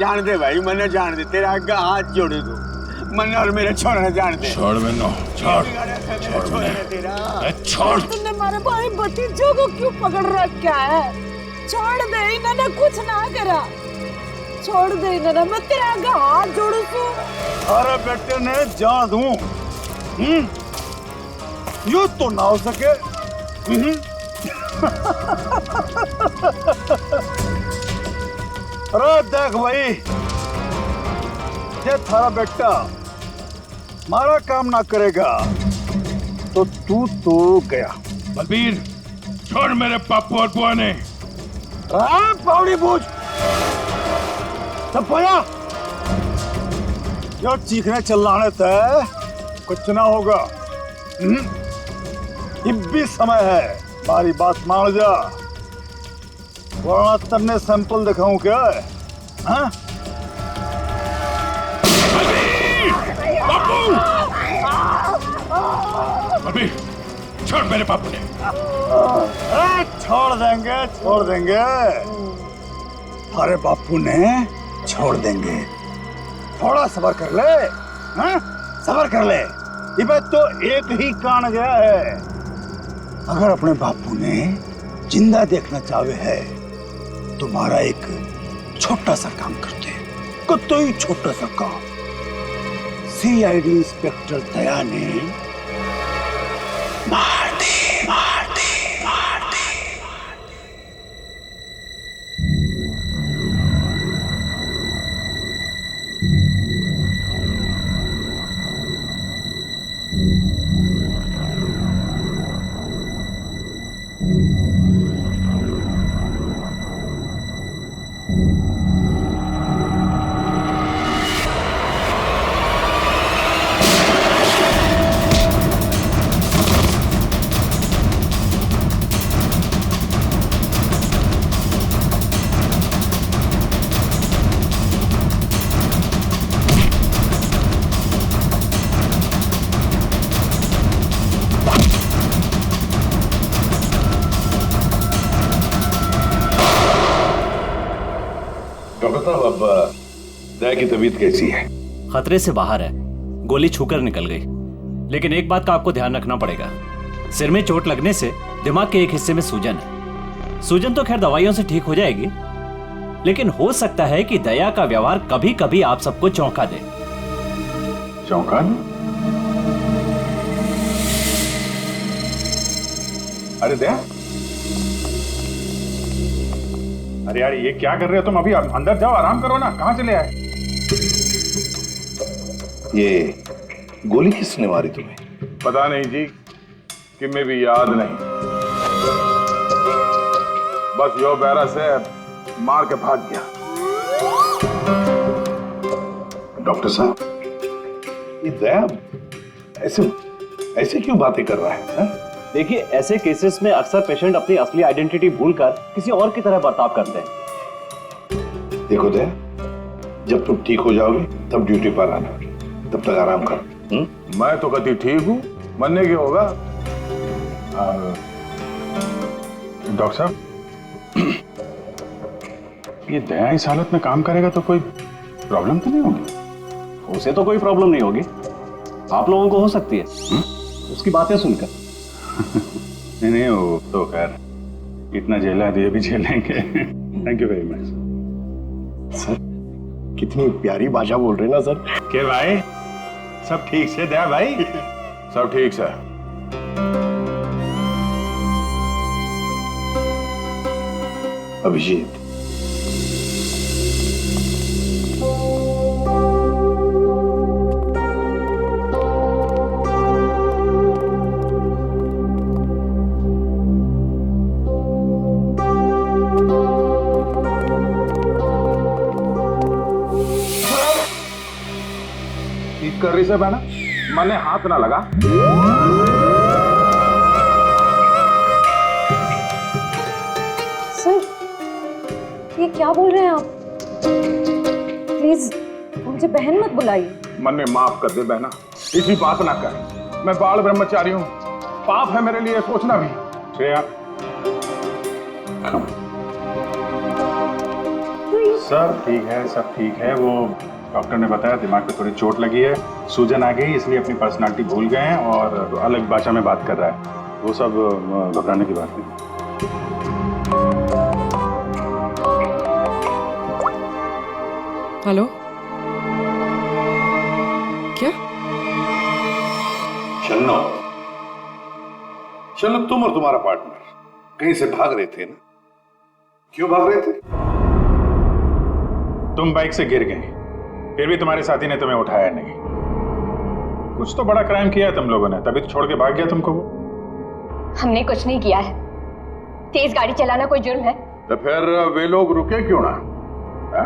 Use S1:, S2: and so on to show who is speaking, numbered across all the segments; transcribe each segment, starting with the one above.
S1: जान दे भाई, मने जान दे, तेरा आगे हाथ जोड़े दो, मने और मेरे छोड़ने जान दे।
S2: छोड़ मैंने, छोड़ छोड़।
S3: तुमने हमारे भाई भतीजों को क्यों पकड़ रखा है? छोड़ दे, इन्होंने कुछ ना करा, छोड़ दे इन्होंने, मैं तेरे आगे हाथ जोड़ू तू।
S4: अरे बेटे ने जान दूं, यो तो ना हो सके। अरे देख भाई, ये थारा बेटा हमारा काम ना करेगा तो तू तो गया।
S2: बलबीर, छोड़ मेरे पापू और बुआ ने।
S4: पावड़ी पूछ सब पाया, जो चीखने चिल्लाने थे कुछ ना होगा। अब भी समय है, हमारी बात मान जा, वरना तन्ने सैंपल दिखाऊं क्या? हाँ?
S2: बलबीर, छोड़ मेरे पापू ने।
S4: छोड़ देंगे, छोड़ देंगे, अरे बापू ने छोड़ देंगे। थोड़ा सब्र कर ले, हाँ? सब्र कर ले, ये बात तो एक ही कान गया है। अगर अपने बापू ने जिंदा देखना चाहे है, तुम्हारा एक छोटा सा काम करते हैं, कोई छोटा सा काम। सीआईडी इंस्पेक्टर दया ने मार दे, मार दे, मार दे।
S2: डॉक्टर साहब, अब दया की तबीयत कैसी है?
S5: खतरे से बाहर है, गोली छूकर निकल गई। लेकिन एक बात का आपको ध्यान रखना पड़ेगा, सिर में चोट लगने से दिमाग के एक हिस्से में सूजन है। सूजन तो खैर दवाइयों से ठीक हो जाएगी, लेकिन हो सकता है कि दया का व्यवहार कभी कभी आप सबको चौंका दे।
S2: चौंका दे? अरे दया, अरे यार ये क्या कर रहे हो तुम? अभी अंदर जाओ, आराम करो ना। कहाँ चले आए?
S6: ये गोली किसने मारी तुम्हें?
S2: पता नहीं जी, कि मैं भी याद नहीं, बस यो बैरा से मार के भाग गया।
S6: डॉक्टर साहब, ये दया ऐसे ऐसे क्यों बातें कर रहा है?
S5: देखिए, ऐसे केसेस में अक्सर पेशेंट अपनी असली आइडेंटिटी भूलकर किसी और की तरह बर्ताव करते हैं।
S6: देखो दया, जब तुम ठीक हो जाओगे तब ड्यूटी पर आना, तब तक आराम कर।
S2: मैं तो कभी ठीक हूँ, मरने की होगा। डॉक्टर साहब, ये दया इस हालत में काम करेगा तो कोई प्रॉब्लम तो नहीं होगी?
S5: उसे तो कोई प्रॉब्लम नहीं होगी, आप लोगों को हो सकती है उसकी बातें सुनकर।
S2: नहीं नहीं, वो तो खैर इतना झेला है, ये भी झेलेंगे। Thank you very much
S6: sir. कितनी प्यारी भाषा बोल रहे हैं ना सर।
S2: के भाई, सब ठीक से दया भाई? सब ठीक से।
S6: अभिजीत,
S2: कर रही से बहना, मैंने हाथ ना लगा।
S3: सर, ये क्या बोल रहे हैं आप? प्लीज मुझे बहन मत बुलाइए।
S2: मन्ने माफ कर दे बहना, इसी बात ना कर। मैं बाल ब्रह्मचारी हूँ, पाप है मेरे लिए सोचना भी। श्रेया,
S3: तो ये
S2: सब ठीक है, सब ठीक है। वो डॉक्टर ने बताया दिमाग पे थोड़ी चोट लगी है, सूजन आ गई, इसलिए अपनी पर्सनालिटी भूल गए हैं और अलग भाषा में बात कर रहा है। वो सब घबराने की बात नहीं।
S7: हेलो, क्या?
S6: शन्नो, शन्नो, तुम और तुम्हारा पार्टनर कहीं से भाग रहे थे ना? क्यों भाग रहे थे?
S2: तुम बाइक से गिर गए, फिर भी तुम्हारे साथी ने तुम्हें उठाया नहीं। कुछ तो बड़ा क्राइम किया है तुम लोगों ने, तभी तो छोड़ के भाग गया तुमको वो।
S8: हमने कुछ नहीं किया है। तेज गाड़ी चलाना कोई जुर्म है?
S6: तो फिर वे लोग रुके क्यों ना? हा?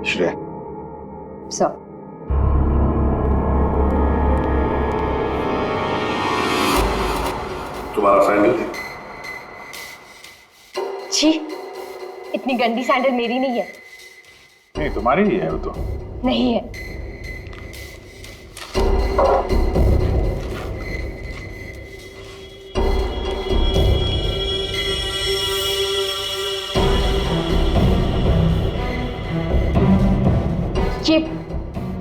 S6: श्रेया,
S8: सर,
S6: तुम्हारा सैंडल है?
S8: छी, इतनी गंदी सैंडल मेरी नहीं है।
S2: नहीं, तुम्हारी ही है वो तो।
S8: नहीं है।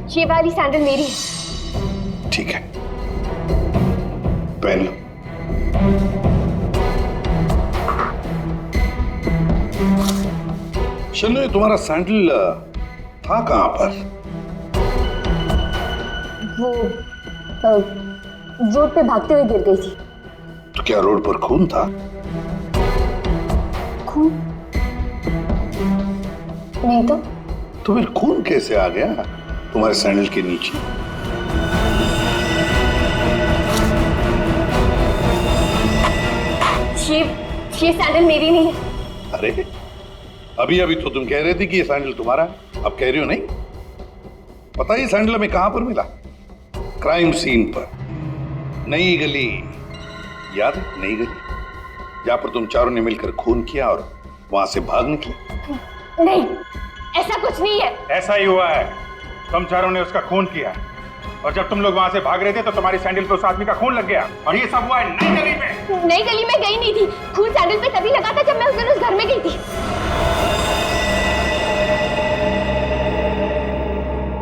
S8: ये वाली सैंडल मेरी है।
S6: ठीक है, पहन लो। शन्नो, ये तुम्हारा सैंडल था कहां पर?
S8: वो रोड पे भागते हुए गिर गई थी।
S6: तो क्या रोड पर खून था?
S8: खून? नहीं तो
S6: फिर खून कैसे आ गया तुम्हारे सैंडल के नीचे?
S8: ये सैंडल मेरी नहीं है।
S6: अरे, अभी अभी तो तुम कह रहे थे कि ये सैंडल तुम्हारा है, अब कह रही हो नहीं? पता है ये सैंडल हमें कहां पर मिला? क्राइम सीन पर, नई गली। याद है नई गली, जहां पर तुम चारों ने मिलकर खून किया और वहां से भाग निकले?
S8: नहीं, ऐसा कुछ नहीं है।
S2: ऐसा ही हुआ है, तुम चारों ने उसका खून किया और जब तुम लोग वहां से भाग रहे थे तो तुम्हारी सैंडल पे उस आदमी का खून लग गया और ये सब हुआ है नई गली में।
S8: नई गली में गई नहीं थी, खून सैंडल पे तभी लगा था जब मैं उस दिन उस घर में गई थी।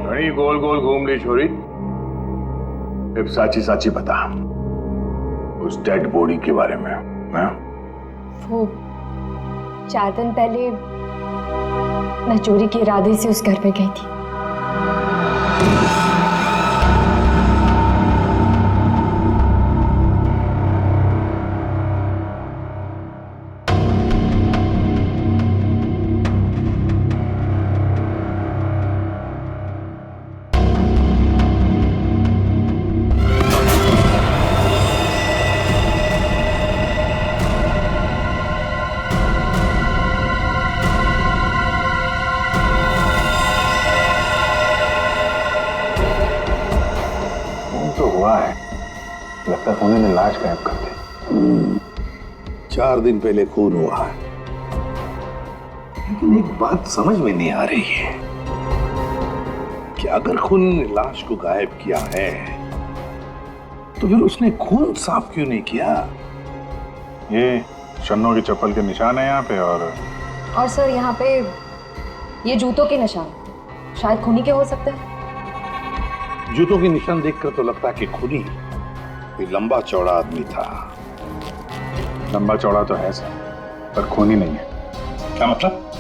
S6: घड़ी गोल गोल घूम ली छोरी। अब साची साची बता उस डेड बॉडी के बारे में। हाँ?
S8: वो 4 दिन पहले मैं चोरी के इरादे से उस घर में गई थी।
S2: लगता है उन्होंने लाश गायब कर दी।
S6: 4 दिन पहले खून हुआ है, लेकिन एक बात समझ में नहीं आ रही है कि अगर खून ने लाश को गायब किया है तो फिर उसने खून साफ क्यों नहीं किया?
S2: ये शन्नो की चप्पल के निशान है यहाँ पे और
S8: सर यहाँ पे ये जूतों के निशान शायद खूनी के हो सकते हैं।
S6: जूतों के निशान देखकर तो लगता है कि खूनी कोई लंबा चौड़ा आदमी था।
S2: लंबा चौड़ा तो है सर, पर खूनी नहीं है।
S6: क्या मतलब?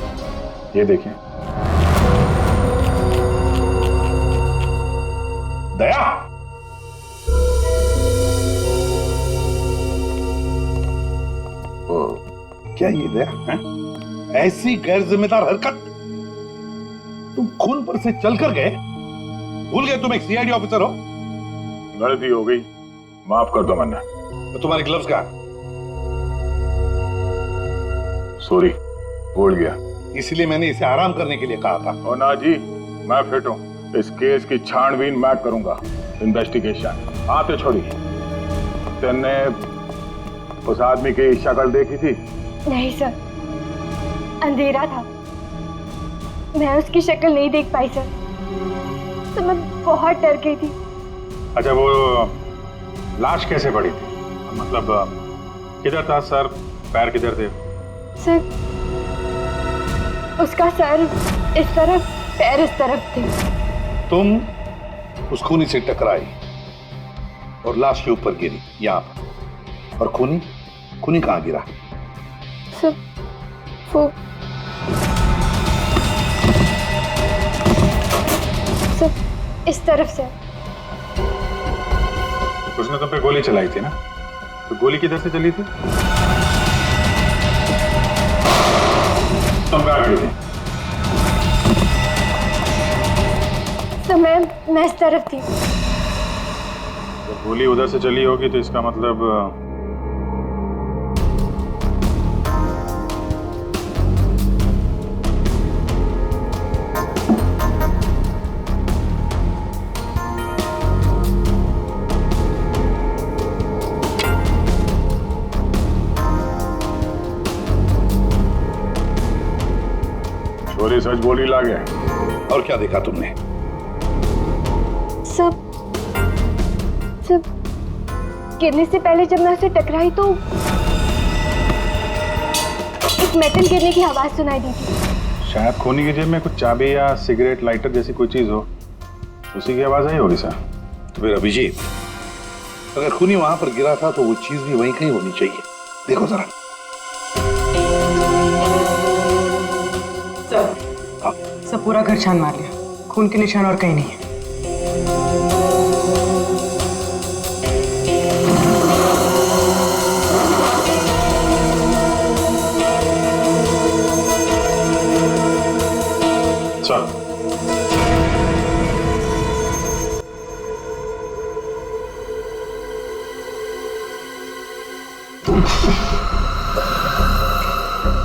S2: ये देखिए।
S6: दया, क्या ये दया है? ऐसी गैर जिम्मेदार हरकत? तुम खून पर से चलकर गए? भूल गए तुम एक सीआईडी ऑफिसर हो?
S2: गलती हो गई, माफ कर दो मन्ना।
S6: तो तुम्हारे ग्लव्स कहाँ?
S2: सॉरी, भूल गया।
S6: इसलिए मैंने इसे आराम करने के लिए कहा था।
S2: और ना जी, मैं फिट हूँ। इस केस की छानबीन मैं करूंगा, इन्वेस्टिगेशन। आप तो छोड़िए। तुमने उस आदमी की शक्ल देखी थी?
S8: नहीं सर, अंधेरा था, मैं उसकी शक्ल नहीं देख पाई सर, तो मैं बहुत डर गई थी।
S2: अच्छा, वो लाश कैसे पड़ी थी? मतलब किधर था सर? पैर किधर थे?
S8: सर उसका सर इस तरफ, पैर इस तरफ थे।
S6: तुम उस खूनी से टकराई और लाश के ऊपर गिरी यहाँ पर। और खूनी खूनी कहाँ गिरा?
S8: सब वो सब इस तरफ से।
S2: उसने तुम पे गोली चलाई थी ना, तो गोली किधर से चली थी? तुम कहाँ खड़ी थी?
S8: तो मैं इस तरफ थी।
S2: जब गोली उधर से चली होगी तो इसका मतलब छोरी सच बोली लागे।
S6: और क्या देखा तुमने?
S8: सब गिरने से पहले जब मैं उसे टकराई तो एक मेटल गिरने की आवाज सुनाई दी थी।
S2: शायद खूनी की जेब में कुछ चाबी या सिगरेट लाइटर जैसी कोई चीज हो, उसी की आवाज आई होगी सर।
S6: तो फिर अभिजीत, अगर खूनी वहां पर गिरा था तो वो चीज भी वहीं कहीं होनी चाहिए। देखो जरा।
S9: सब पूरा घर छान मार लिया, खून के निशान और कहीं नहीं है।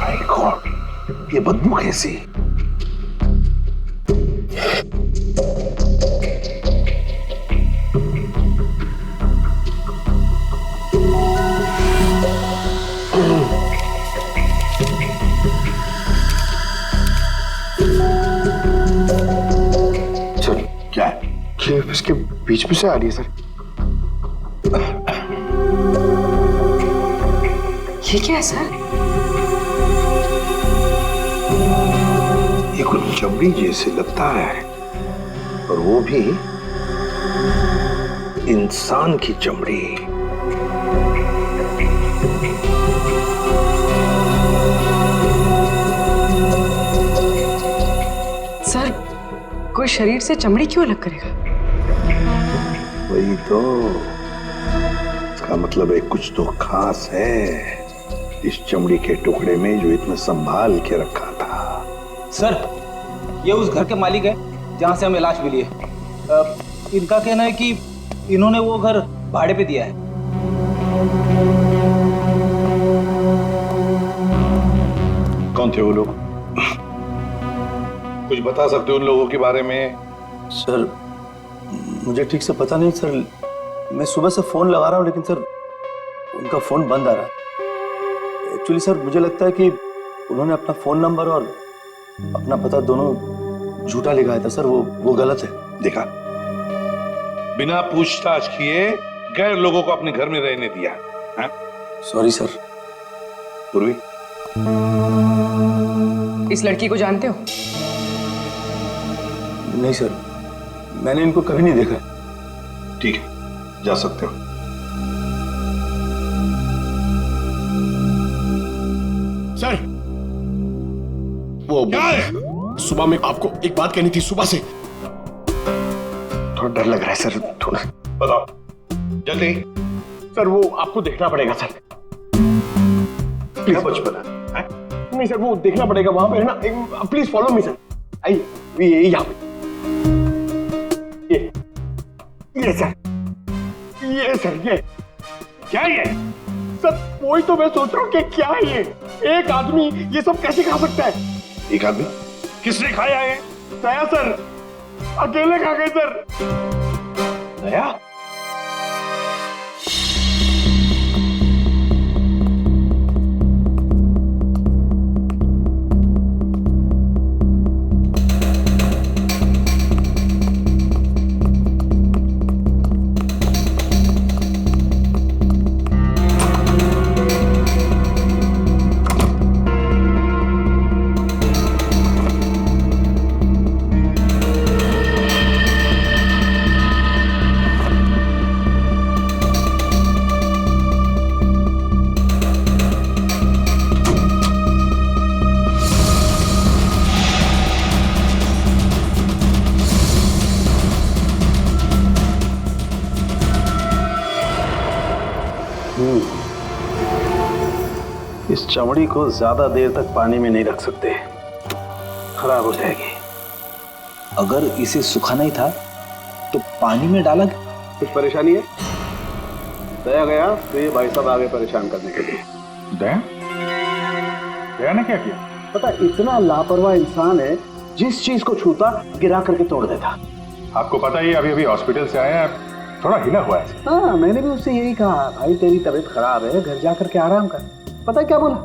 S6: माय गॉड, ये बदबू कैसी?
S1: सर क्या है? ये इसके बीच में से आ रही है सर।
S9: ये क्या है सर?
S6: ये कुछ चमड़ी जैसे लगता है, और वो भी इंसान की चमड़ी।
S9: सर कोई शरीर से चमड़ी क्यों अलग करेगा?
S6: वही तो, इसका मतलब है कुछ तो खास है इस चमड़ी के टुकड़े में जो इतना संभाल के रखा था।
S10: सर, ये उस घर के मालिक है जहाँ से हमें लाश मिली है। इनका कहना है कि इन्होंने वो घर भाड़े पे दिया है।
S6: कौन थे वो लोग? कुछ बता सकते हो उन लोगों के बारे में?
S11: सर मुझे ठीक से पता नहीं सर, मैं सुबह से फोन लगा रहा हूँ लेकिन सर उनका फोन बंद आ रहा है। एक्चुअली सर मुझे लगता है कि उन्होंने अपना फोन नंबर और अपना पता दोनों झूठा लिखाया था सर, वो गलत है।
S6: देखा, बिना पूछताछ किए गैर लोगों को अपने घर में रहने दिया।
S11: Sorry sir.
S6: पूर्वी,
S9: इस लड़की को जानते हो?
S11: नहीं सर, मैंने इनको कभी नहीं देखा।
S6: ठीक है, जा सकते हो।
S1: सर वो क्या है? सुबह में आपको एक बात कहनी थी, सुबह से थोड़ा डर लग रहा है सर। थोड़ा
S6: बताओ जल्दी।
S1: सर वो आपको देखना पड़ेगा सर।
S6: क्या बचपना है?
S1: नहीं सर, वो देखना पड़ेगा वहां पे है ना। Please follow me sir. आइए, ये यहाँ पे, ये सर, ये सर, ये क्या है? ये सर वही तो मैं सोच रहा हूँ कि क्या है ये? एक आदमी ये सब कैसे खा सकता है?
S6: एक आदमी? किसने खाया है?
S1: दया सर, अकेले खा गए सर।
S6: दया?
S11: इस चमड़ी को ज्यादा देर तक पानी में नहीं रख सकते, खराब हो जाएगी।
S10: अगर इसे सुखाना ही था तो पानी में डाला।
S11: कुछ परेशानी है? दया गया तो ये भाई साहब आगे परेशान करने के लिए।
S2: दया? दया ने क्या किया?
S11: पता, इतना लापरवाह इंसान है, जिस चीज को छूता गिरा करके तोड़ देता।
S2: आपको पता ही अभी अभी हॉस्पिटल से आया, थोड़ा हिला हुआ है।
S11: हाँ, मैंने भी उससे यही कहा, भाई तेरी तबीयत खराब है, घर जा करके आराम कर। पता है क्या बोला?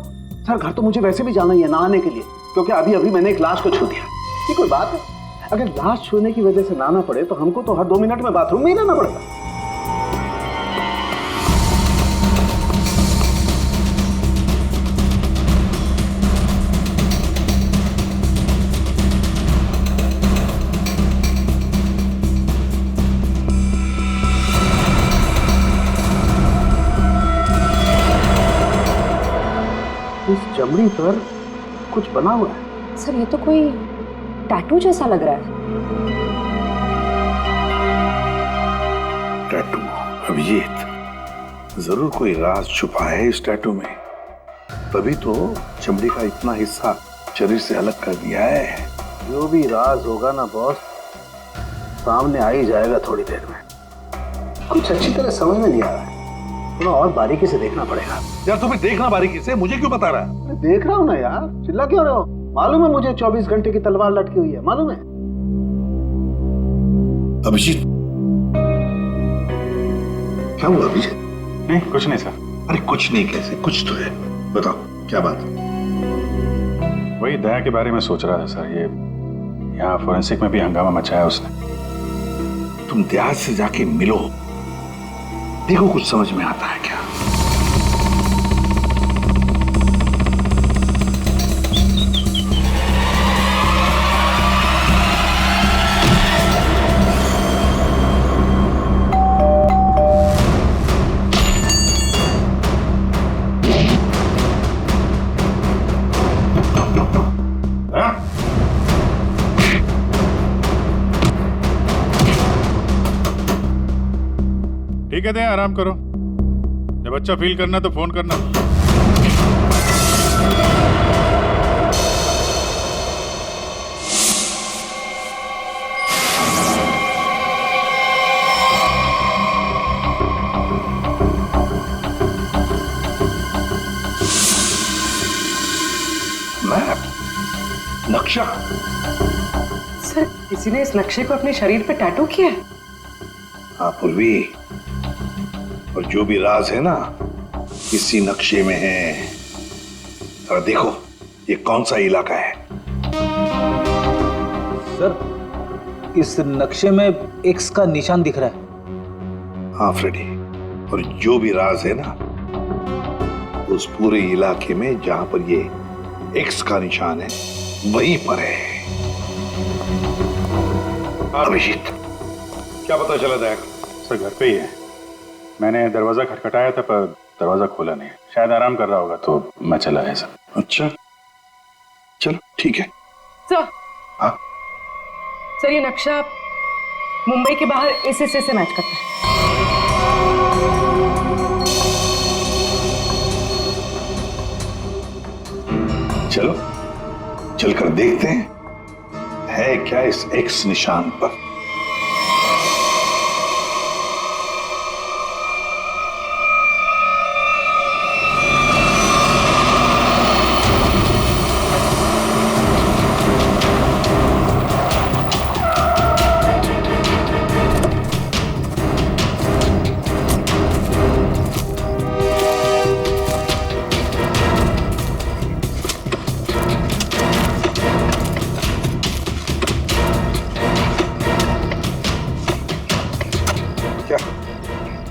S11: सर घर तो मुझे वैसे भी जाना ही है नहाने के लिए, क्योंकि अभी अभी मैंने एक लाश को छू दिया। ये कोई बात है? अगर लाश छूने की वजह से नहाना पड़े तो हमको तो हर 2 मिनट में बाथरूम में ही रहना पड़ेगा। इस चमड़ी पर कुछ बना हुआ है।
S7: सर ये तो कोई टैटू जैसा लग रहा है।
S6: टैटू? अभिजीत, जरूर कोई राज छुपा है इस टैटू में, तभी तो चमड़ी का इतना हिस्सा शरीर से अलग कर दिया है।
S11: जो भी राज होगा ना बॉस, सामने आ ही जाएगा थोड़ी देर में। कुछ अच्छी तरह समझ में नहीं आ रहा है, थोड़ा और बारीकी से देखना पड़ेगा।
S6: यार तुम्हें देखना बारीकी से, मुझे क्यों बता रहा है?
S11: देख रहा हूँ ना यार, चिल्ला क्यों रहे हो? मालूम है मुझे 24 घंटे की तलवार लटकी हुई है, मालूम है।
S6: अभिजीत, क्या हुआ अभिजीत?
S2: नहीं कुछ नहीं सर।
S6: अरे कुछ नहीं कैसे? कुछ तो है, बताओ क्या बात?
S2: वही दया के बारे में सोच रहा था सर। ये यहाँ फोरेंसिक में भी हंगामा मचाया उसने।
S6: तुम दया से जाके मिलो, देखो कुछ समझ में आता है क्या।
S2: ठीक है दया, आराम करो। जब अच्छा फील करना तो फोन करना।
S6: मैप? नक्शा?
S9: सर किसी ने इस नक्शे को अपने शरीर पे टैटू किया है?
S6: हाँ पूर्वी, और जो भी राज है ना इसी नक्शे में है। जरा देखो ये कौन सा इलाका है।
S10: सर इस नक्शे में एक्स का निशान दिख रहा है।
S6: हाँ फ्रेडी, और जो भी राज है ना उस पूरे इलाके में जहां पर ये एक्स का निशान है वहीं पर है। अभिजीत, क्या पता चला दया?
S2: सर घर पे ही है। मैंने दरवाजा खटखटाया था पर दरवाजा खोला नहीं। शायद आराम कर रहा होगा तो मैं चला आया सर।
S6: अच्छा चलो ठीक है।
S9: सर,
S6: हाँ
S9: सर ये नक्शा मुंबई के बाहर इस हिस्से से मैच करता है।
S6: चलो चलकर देखते हैं है क्या इस एक्स निशान पर।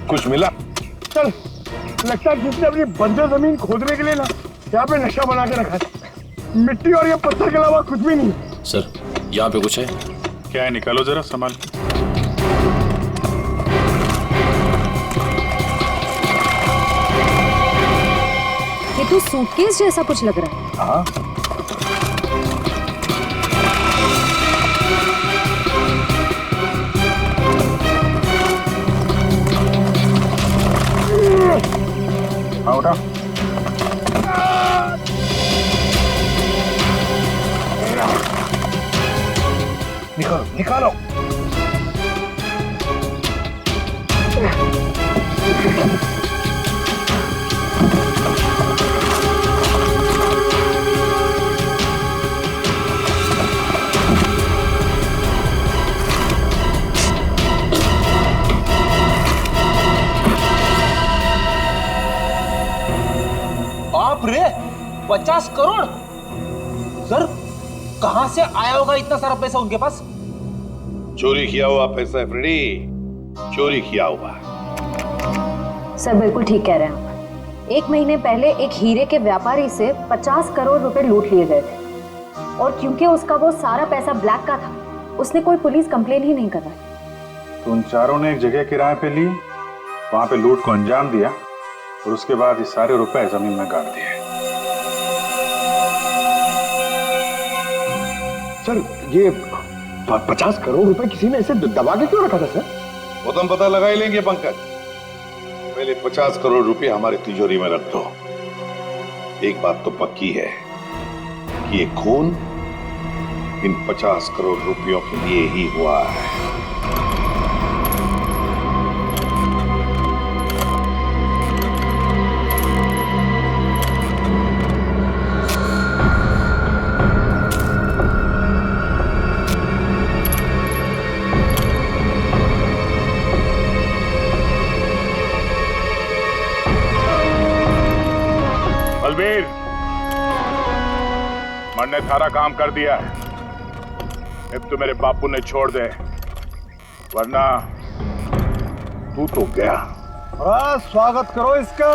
S6: कुछ मिला?
S1: चल, लगता है किसने अपनी बंजर जमीन खोदने के लिए ना यहाँ पे नक्शा बना के रखा है। मिट्टी और ये पत्थर के अलावा कुछ भी नहीं।
S5: सर यहाँ पे कुछ है?
S2: क्या है, निकालो जरा संभाल।
S7: ये तो सूटकेस जैसा कुछ लग रहा है।
S6: हाँ
S2: हाँ उठा।
S6: निकालो निकालो।
S10: बाप रे, 50 करोड़। सर, कहां से आया होगा इतना सारा पैसा उनके पास?
S6: चोरी किया हुआ पैसा है फ्रेडी, चोरी किया हुआ।
S7: सर बिल्कुल ठीक कह रहे हैं आप। 1 महीने पहले एक हीरे के व्यापारी से 50 करोड़ रुपए लूट लिए गए थे और क्योंकि उसका वो सारा पैसा ब्लैक का था, उसने कोई पुलिस कंप्लेन ही नहीं करवाई।
S2: तो उन चारों ने एक जगह किराए पे ली, वहां पे लूट को अंजाम दिया और उसके बाद ये सारे रुपए जमीन में गाड़ दिए।
S1: सर ये 50 करोड़ रुपए किसी ने ऐसे दबा के क्यों रखा था सर?
S6: वो तो हम पता लगा ही लेंगे पंकज। पहले 50 करोड़ रुपए हमारी तिजोरी में रख दो। एक बात तो पक्की है कि ये खून इन 50 करोड़ रुपयों के लिए ही हुआ है।
S2: बलबीर, मैंने सारा काम कर दिया है। अब तो मेरे बापू ने छोड़ दे, वरना तू तो गया।
S4: स्वागत करो इसका।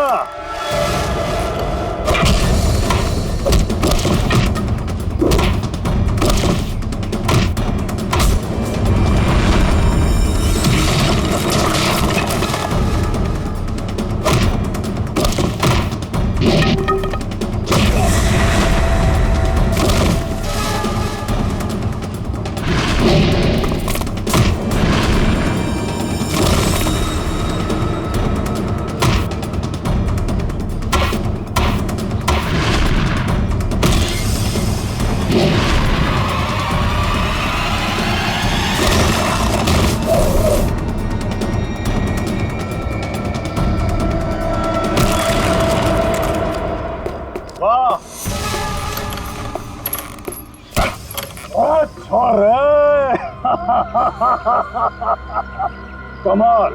S1: कमाल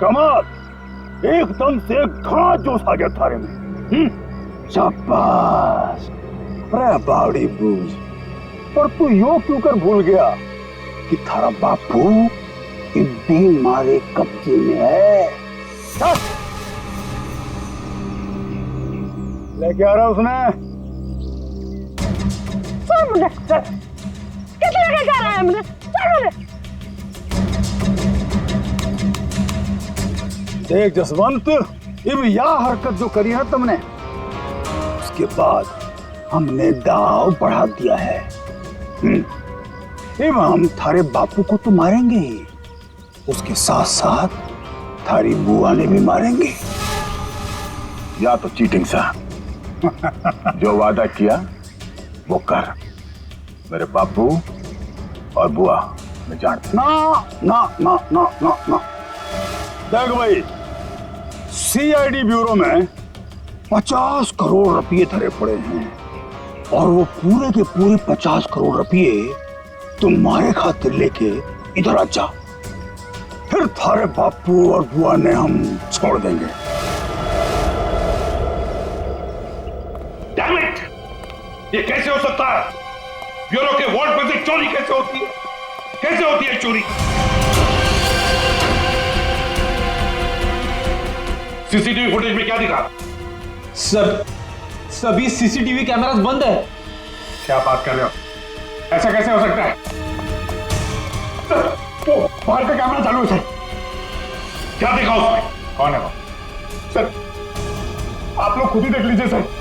S1: कमाल, एकदम से घना जोश आ गया थारे में। शाबाश। अरे बावड़ी बूझ, पर तू यो क्यों कर भूल गया कि थारा बापू इतनी मारे कब्जे में है। लेके आ रहा उसने।
S3: कितने लेके जा रहा है हमने?
S1: देख जसवंत, अब यह हरकत जो करी है तुमने, उसके बाद हमने दाव बढ़ा दिया है। अब हम थारे बापू को तो मारेंगे ही, उसके साथ साथ थारी बुआ ने भी मारेंगे। या तो चीटिंग सा जो वादा किया वो कर। मेरे बापू और बुआ मैं जानता। ना ना ना ना ना ना। देख भाई, सीआईडी ब्यूरो में 50 करोड़ रुपये धरे पड़े हैं और वो पूरे के पूरे 50 करोड़ रुपये तुम्हारे खातिर लेके इधर आ जा, फिर थारे बापू और बुआ ने हम छोड़ देंगे।
S6: Damn it! ये कैसे हो सकता है? ब्यूरो के वार्ड में से चोरी कैसे होती है? कैसे होती है चोरी? सीसीटीवी फुटेज में क्या दिखा?
S10: सर, सभी सीसीटीवी कैमरास बंद है।
S2: क्या बात कर रहे हो? ऐसा कैसे हो सकता है?
S1: सर, वो बाहर का कैमरा चालू है सर।
S6: क्या देखा उसमें?
S2: कौन है वो?
S1: सर, आप लोग खुद ही देख लीजिए सर।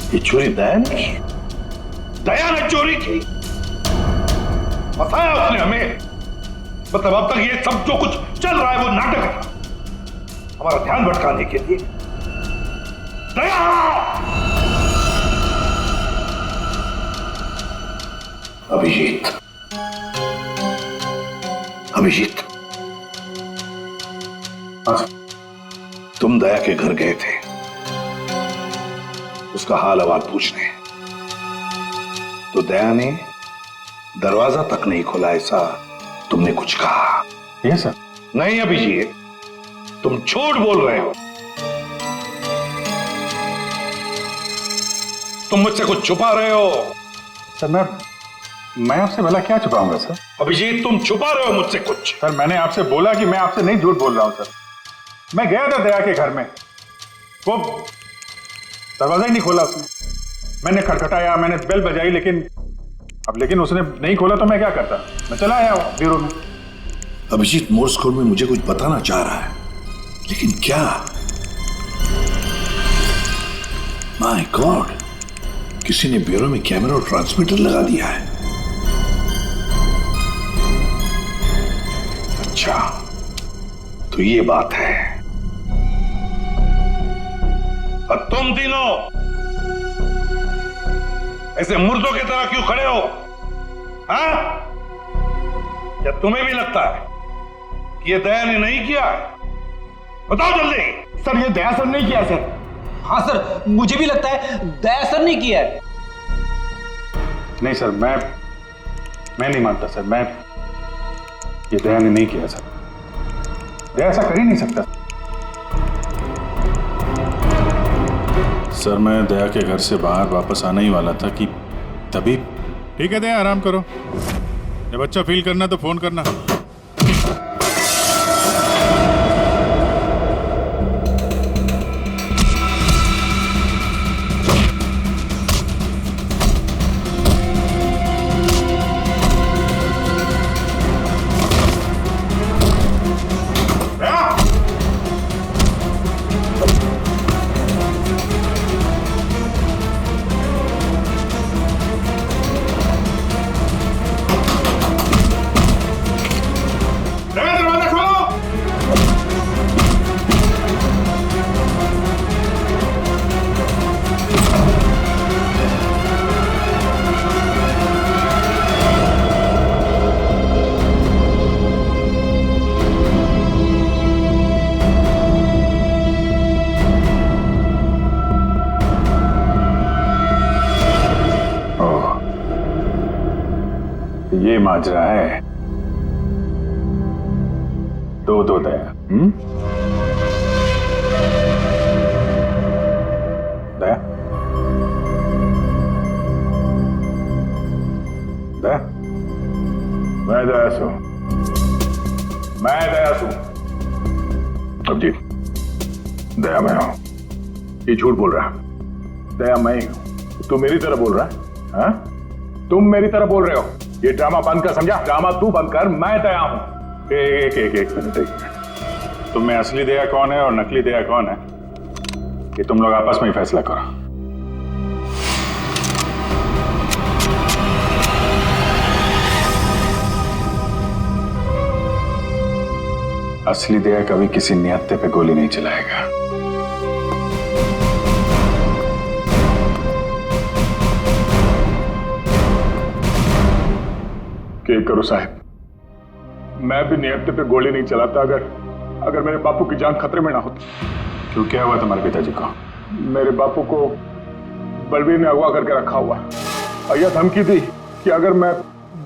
S6: ये चोरी दया ने की? दया ने चोरी की? बताया उसने हमें। मतलब अब तक ये सब जो कुछ चल रहा है वो नाटक था, हमारा ध्यान भटकाने के लिए। दया! अभिजीत, अभिजीत, तुम दया के घर गए थे उसका हाल अहवाल पूछने, तो दया ने दरवाजा तक नहीं खोला, ऐसा तुमने कुछ कहा?
S2: Yes sir.
S6: नहीं अभिजीत, तुम झूठ बोल रहे हो। तुम मुझसे कुछ छुपा रहे हो।
S2: सर मैं आपसे भला क्या छुपाऊंगा सर?
S6: अभिजीत, तुम छुपा रहे हो मुझसे कुछ।
S2: सर मैंने आपसे बोला कि मैं आपसे नहीं झूठ बोल रहा हूं सर। मैं गया था दया के घर में, वो दरवाजा ही नहीं खोला उसने। मैंने खटखटाया, मैंने बेल बजाई, लेकिन उसने नहीं खोला तो मैं क्या करता? मैं चला आया ब्यूरो में।
S6: अभिजीत मोर्स कोड में मुझे कुछ बताना चाह रहा है, लेकिन क्या? माय गॉड, किसी ने ब्यूरो में कैमरा और ट्रांसमीटर लगा दिया है। अच्छा, तो ये बात है। और तुम तीनों ऐसे मुर्दों की तरह क्यों खड़े हो? हाँ? क्या तुम्हें भी लगता है कि ये दया ने नहीं किया है? बताओ जल्दी।
S10: सर ये दया सर ने किया सर। हाँ सर, मुझे भी लगता है दया सर ने किया है।
S2: नहीं सर, मैं नहीं मानता सर। ये दया ने नहीं किया सर। दया ऐसा कर ही नहीं सकता सर। मैं दया के घर से बाहर वापस आने ही वाला था कि तभी।
S12: ठीक है दया, आराम करो। जब अच्छा फील करना तो फोन करना।
S2: ये माजरा है। दो दया। दया, दया, मैं दया सू। अब जी, दया मैं हूं। ये झूठ बोल रहा है। दया मैं ही हूं। तू मेरी तरह बोल रहा है? हाँ? तुम मेरी तरह बोल रहे हो। ये ड्रामा बंद कर, समझा? ड्रामा तू बंद कर, मैं दया हूं। एक मिनट। तुम में असली दया कौन है और नकली दया कौन है, ये तुम लोग आपस में ही फैसला करो। असली दया कभी किसी निहत्थे पे गोली नहीं चलाएगा। क्या करो साहब, मैं भी निहत्थे पे गोली नहीं चलाता अगर मेरे बापू की जान खतरे में ना होती। क्यों, क्या हुआ तुम्हारे पिताजी को? मेरे बापू को बलबीर ने अगवा करके रखा हुआ। और यह धमकी दी कि अगर मैं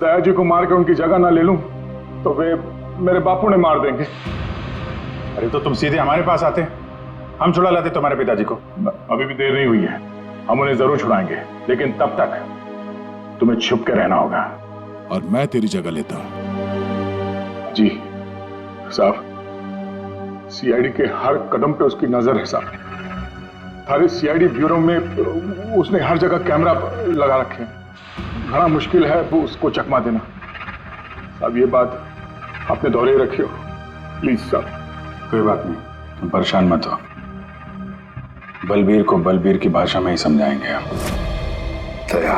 S2: दया जी को मार के उनकी जगह ना ले लूं तो वे मेरे बापू ने मार देंगे। अरे तो तुम सीधे हमारे पास आते, हम छुड़ा लाते तुम्हारे पिताजी को। अभी भी देर नहीं हुई है, हम उन्हें जरूर छुड़ाएंगे, लेकिन तब तक तुम्हें छुप के रहना होगा।
S12: और मैं तेरी जगह लेता हूं।
S2: जी साहब, सीआईडी के हर कदम पे उसकी नजर है साहब। सारे सीआईडी ब्यूरो में उसने हर जगह कैमरा लगा रखे हैं। बड़ा मुश्किल है वो उसको चकमा देना। साहब ये बात अपने दौरे रखियो प्लीज साहब। कोई बात नहीं, तुम परेशान मत हो। बलबीर को बलबीर की भाषा में ही समझाएंगे हम।
S6: दया,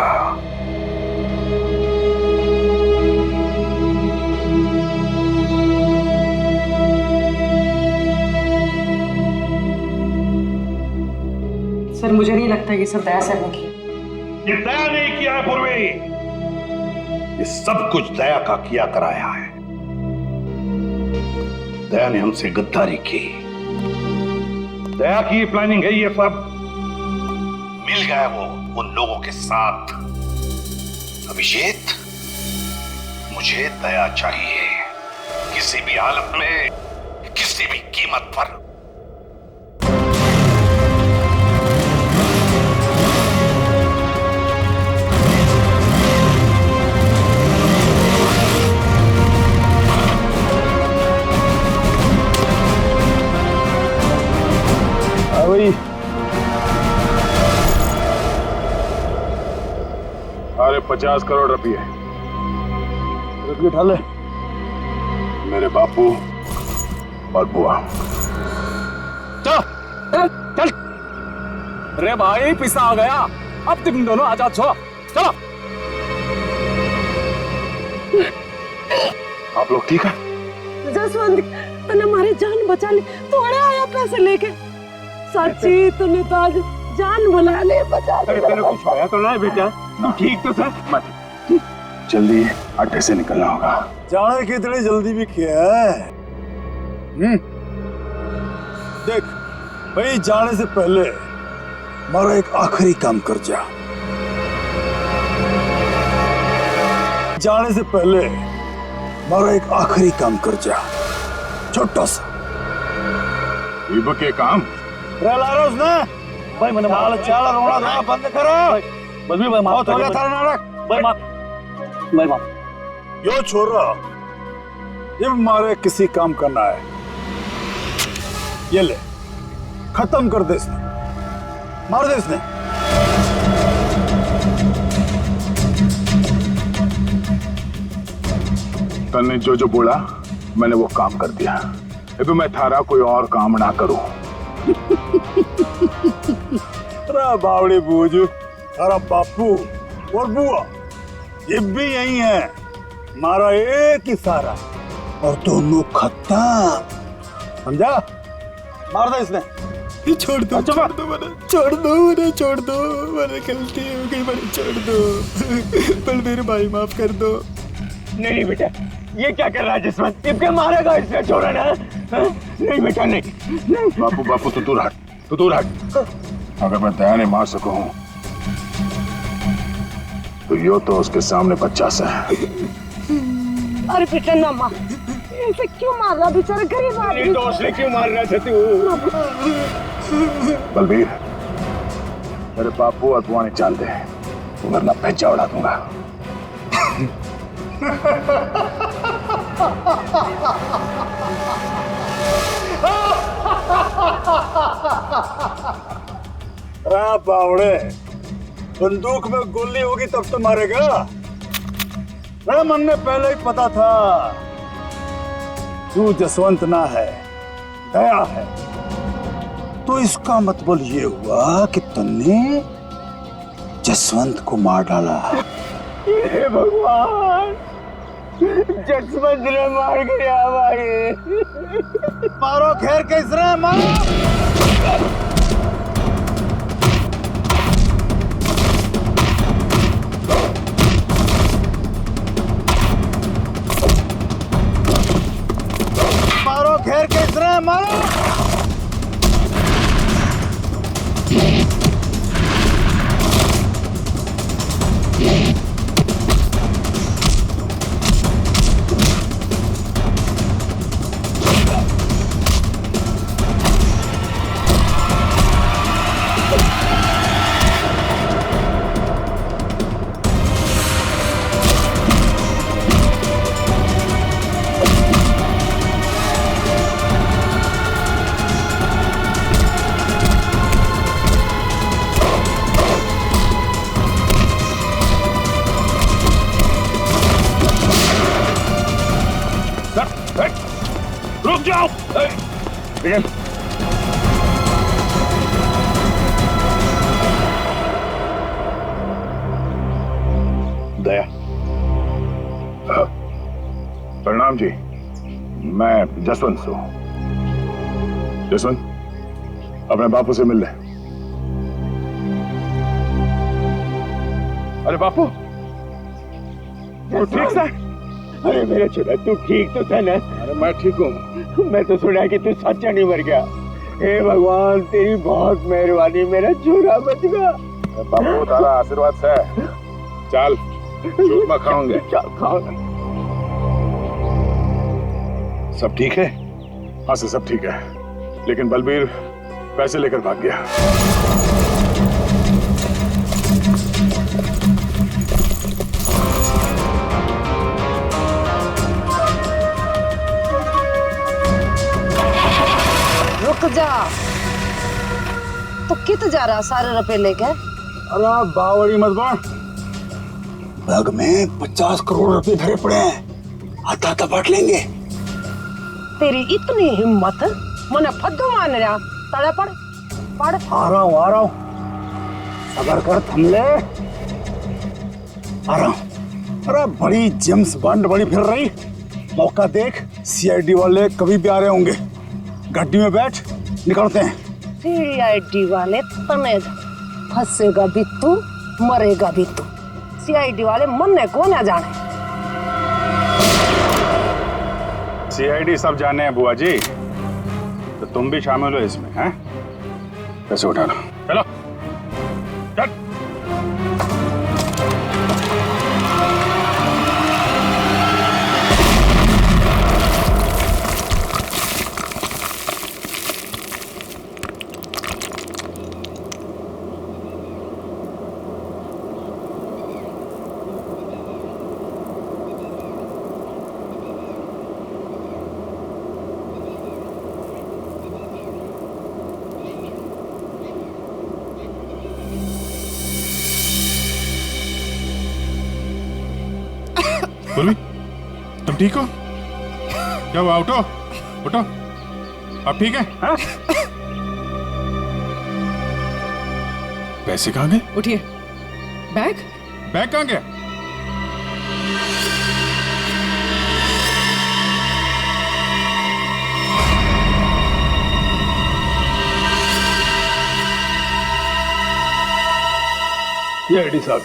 S9: सर मुझे नहीं लगता ये सब दया सर ने की।
S6: ये दया नहीं किया है पूर्वी, ये सब कुछ दया का किया कराया है। दया ने हमसे गद्दारी की, दया की प्लानिंग है ये सब। मिल गया वो उन लोगों के साथ। अभिषेक, मुझे दया चाहिए, किसी भी हालत में, किसी भी कीमत पर।
S2: अरे 50 करोड़ रुपये
S4: उठा ले।
S2: मेरे बापू और बुआ।
S10: चल। अरे भाई पिसा आ गया, अब तुम दोनों आजाद हो। चलो।
S2: आप लोग ठीक है?
S3: जसवंत, तूने हमारी जान बचा ली। थोड़े आया पैसे लेके, सच्ची तूने तो आज जान बुला ले, बचा ले।
S10: तेरे कुछ होया तो नहीं बेटा? ठीक तो सर।
S2: मत जल्दी अड्डे से निकलना होगा।
S4: जाने की इतनी जल्दी भी क्या है? देख भाई, जाने से पहले हमारा एक आखिरी काम कर जा। जाने से पहले हमारा एक आखिरी काम कर जा, छोटा सा।
S2: इब के काम
S4: लारोस ना भाई, मैंने माल चाला रोना धोना बंद करो। बस भी भाई माफ हो गया थारा नाटक। भाई माफ, भाई माफ। यो छोरा, ये हमारे किसी काम करना है, ये ले खत्म कर दे इसने, मार दे इसने।
S2: तन्ने जो जो बोला मैंने वो काम कर दिया। अभी मैं थारा कोई और काम ना करूं।
S4: बावड़े बूझ, तारा बापू और बुआ ये भी यही है, हमारा एक ही सारा, और दोनों खत्म। समझा? मार दे इसने।
S10: छोड़ दो, छोड़ दो मैंने, छोड़ दो मैंने, छोड़ दो मैंने, गलती हो गई मैंने, छोड़ दो। बलबीर भाई माफ कर दो। नहीं बेटा, ये क्या कर रहा है जसवंत? इनके मारेगा इसने, छोड़ा ना। नहीं बेटा नहीं।
S2: बापू बापू तू दूर हट, तू दूर हट। अगर मैं दया ने मार सकूं तो यो तो उसके सामने 50 है।
S3: अरे बेटा ना मार, ऐसे क्यों मार रहा बेचारा गरीब आदमी?
S10: दोस्त ने क्यों मार रहा था तू?
S2: बलबीर, मेरे बापू और बुआ ने जानते हैं, वरना भेजा उड़ा दूंगा।
S4: बावड़े, बंदूक में गोली होगी तब तो मारेगा। मन ने पहले ही पता था तू जसवंत ना है, दया है। तो इसका मतलब ये हुआ कि तुमने जसवंत को मार डाला।
S10: हे भगवान, जसवंत ने मार गया भाई।
S4: मारो खैर कैसे मारो। मारो खैर कैसे मारो।
S2: रुक जाओ। जसवंत सो। जसवंत, अपने बापू से मिल ले। अरे बापू, तू ठीक सा?
S10: अरे मेरा छोटा, तू ठीक तो था ना?
S2: अरे मैं ठीक हूँ।
S10: मैं तो सुना कि तू सच्चा नहीं मर गया। हे भगवान, तेरी बहुत मेहरबानी, मेरा छोरा बच गया।
S2: बापू तारा आशीर्वाद से चल चूरमा खाओगे।
S10: चल खाओ।
S6: सब ठीक है?
S2: हाँ सर, सब ठीक है, लेकिन बलबीर पैसे लेकर भाग गया।
S3: रुक जा, तो कित जा रहा सारे रुपए लेके?
S4: अरे बावड़ी मत बन। बैग में 50 करोड़ रुपए भरे पड़े हैं, आता बांट लेंगे।
S3: तेरी इतनी हिम्मत, मने फद्दू मान रहा। तड़ा पड़ पड़।
S4: आ रहा हूँ। सबर कर, थम ले। आ रहा हूँ। अरे बड़ी जेम्स बॉन्ड बड़ी फिर रही, मौका देख। सीआईडी वाले कभी भी आ रहे होंगे। गाड़ी में बैठ, निकलते हैं।
S3: सीआईडी वाले तने फंसेगा भी तू, मरेगा भी तू। सीआईडी वाले मन को ना जाने।
S2: सीआईडी सब जाने हैं बुआ जी, तो तुम भी शामिल हो इसमें, हैं? पैसे उठाना, चलो चल।
S12: बोली, तुम ठीक हो? क्या हुआ? उठो उठो, अब ठीक है? हाँ? पैसे कहाँ गए?
S9: उठिए। बैग
S12: कहाँ गया?
S4: सीआईडी साहब,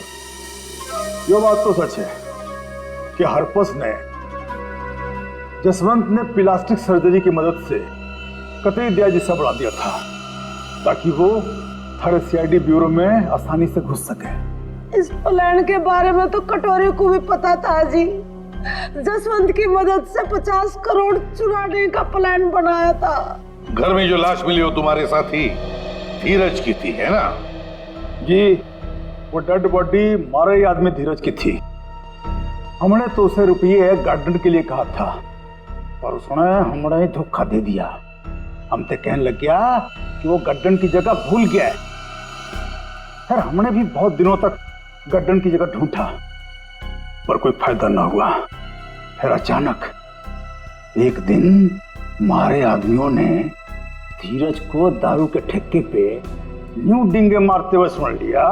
S4: ये बात तो सच है कि हरपस ने, जसवंत ने प्लास्टिक सर्जरी की मदद से कतई ब्याज हिस्सा बढ़ा दिया था ताकि वो हर सीआईडी ब्यूरो में आसानी से घुस सके।
S3: इस प्लान के बारे में तो कटोरे को भी पता था जी। जसवंत की मदद से 50 करोड़ चुराने का प्लान बनाया था।
S6: घर में जो लाश मिली वो तुम्हारे साथी धीरज की थी, है ना?
S4: जी, वो डेड बॉडी मारे आदमी धीरज की थी। हमने तो उसे रुपये गार्डन के लिए कहा था, पर उसने हमने धोखा दे दिया। हम तो कहने लग गया कि वो गार्डन की जगह भूल गया है। फिर हमने भी बहुत दिनों तक गार्डन की जगह ढूंढा, पर कोई फायदा ना हुआ। फिर अचानक एक दिन मारे आदमियों ने धीरज को दारू के ठेके पे न्यू डिंगे मारते हुए सुन लिया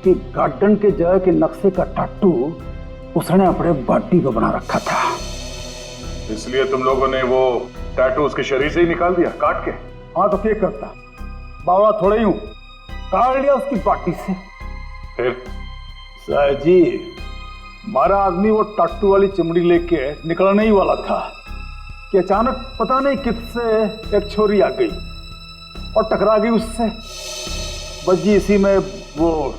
S4: कि गार्डन के जगह के नक्शे का टाटू उसने अपने बॉडी को बना रखा था।
S2: इसलिए तुम लोगों ने वो टैटू उसके शरीर से ही निकाल दिया, काट के?
S4: हाँ, तो क्या करता, बावड़ा थोड़ा ही हूं, काट लिया उसकी बॉडी से।
S2: फिर
S4: सर जी, हमारा आदमी वो टाटू वाली चमड़ी लेके निकलने ही वाला था कि अचानक पता नहीं किससे एक छोरी आ गई और टकरा गई उससे। बजी इसी में वो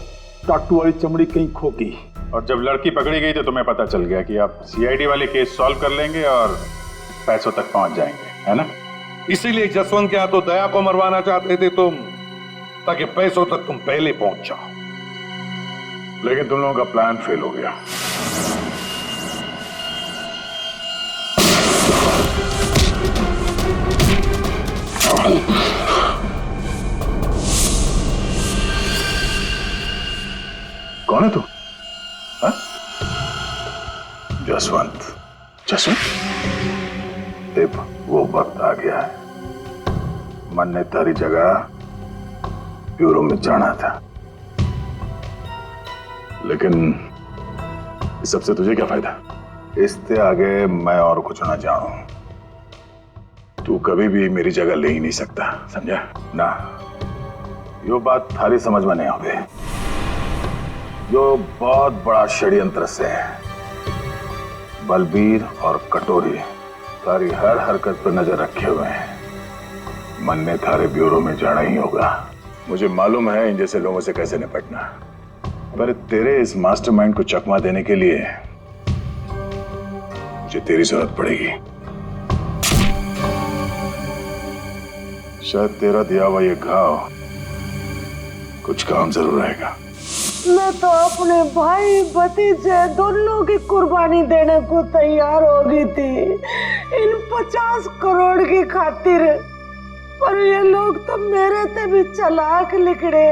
S4: टाटू वाली चमड़ी कहीं खो गई।
S2: और जब लड़की पकड़ी गई तो तुम्हें पता चल गया कि आप सीआईडी वाले केस सॉल्व कर लेंगे और पैसों तक पहुंच जाएंगे, है ना?
S6: इसीलिए जसवंत के हाथों दया को मरवाना चाहते थे तुम, ताकि पैसों तक तुम पहले पहुंच जाओ।
S2: लेकिन तुम लोगों का प्लान फेल हो गया। कौन है तू? हाँ? जसवंत। जसवंत, देव, वो वक्त आ गया है। मन ने तारी जगह ब्यूरो में जाना था, लेकिन इस सबसे तुझे क्या फायदा? इससे आगे मैं और कुछ ना जानूं।
S1: तू कभी भी मेरी जगह ले ही नहीं सकता, समझा ना? यो बात थारी समझ में नहीं आवे। यो बहुत बड़ा षड्यंत्र से है। बलबीर और कटोरी थारी हर हरकत पर नजर रखे हुए हैं। मन ने थारे ब्यूरो में जाना ही होगा। मुझे मालूम है इन जैसे लोगों से कैसे निपटना, पर तेरे इस मास्टरमाइंड को चकमा देने के लिए मुझे तेरी जरूरत पड़ेगी। शायद तेरा दिया हुआ ये घाव कुछ काम जरूर आएगा।
S3: मैं तो अपने भाई भतीजे दोनों की कुर्बानी देने को तैयार हो गई थी इन 50 करोड़ की खातिर, पर ये लोग तो मेरे से भी चालाक निकले।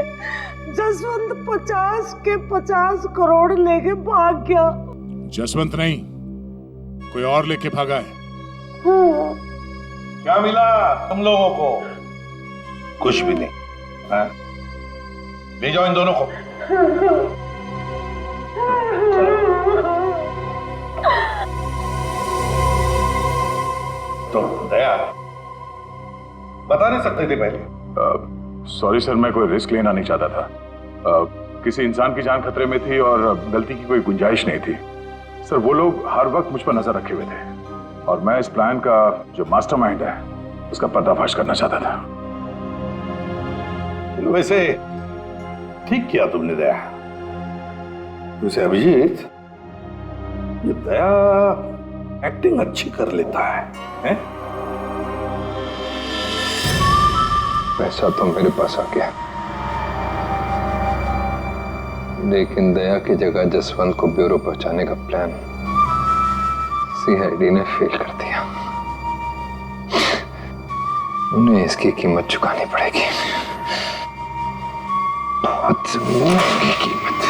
S3: जसवंत 50 के 50 करोड़ लेके भाग गया।
S12: जसवंत नहीं, कोई और लेके भागा है।
S6: क्या मिला तुम लोगों को? कुछ भी नहीं। हाँ? ले जाओ इन दोनों को। तो दया बता नहीं सकते थे पहले?
S1: सॉरी सर, मैं कोई रिस्क लेना नहीं चाहता था। किसी इंसान की जान खतरे में थी और गलती की कोई गुंजाइश नहीं थी। सर वो लोग हर वक्त मुझ पर नजर रखे हुए थे और मैं इस प्लान का जो मास्टरमाइंड है उसका पर्दाफाश करना चाहता था।
S6: वैसे ठीक किया तुमने दया। वैसे अभिजीत, ये दया एक्टिंग अच्छी कर लेता है?
S13: पैसा तो मेरे पास आ गया, लेकिन दया की जगह जसवंत को ब्यूरो पहुंचाने का प्लान सीआईडी ने फेल कर दिया। उन्हें इसकी कीमत चुकानी पड़ेगी, बहुत महंगी कीमत।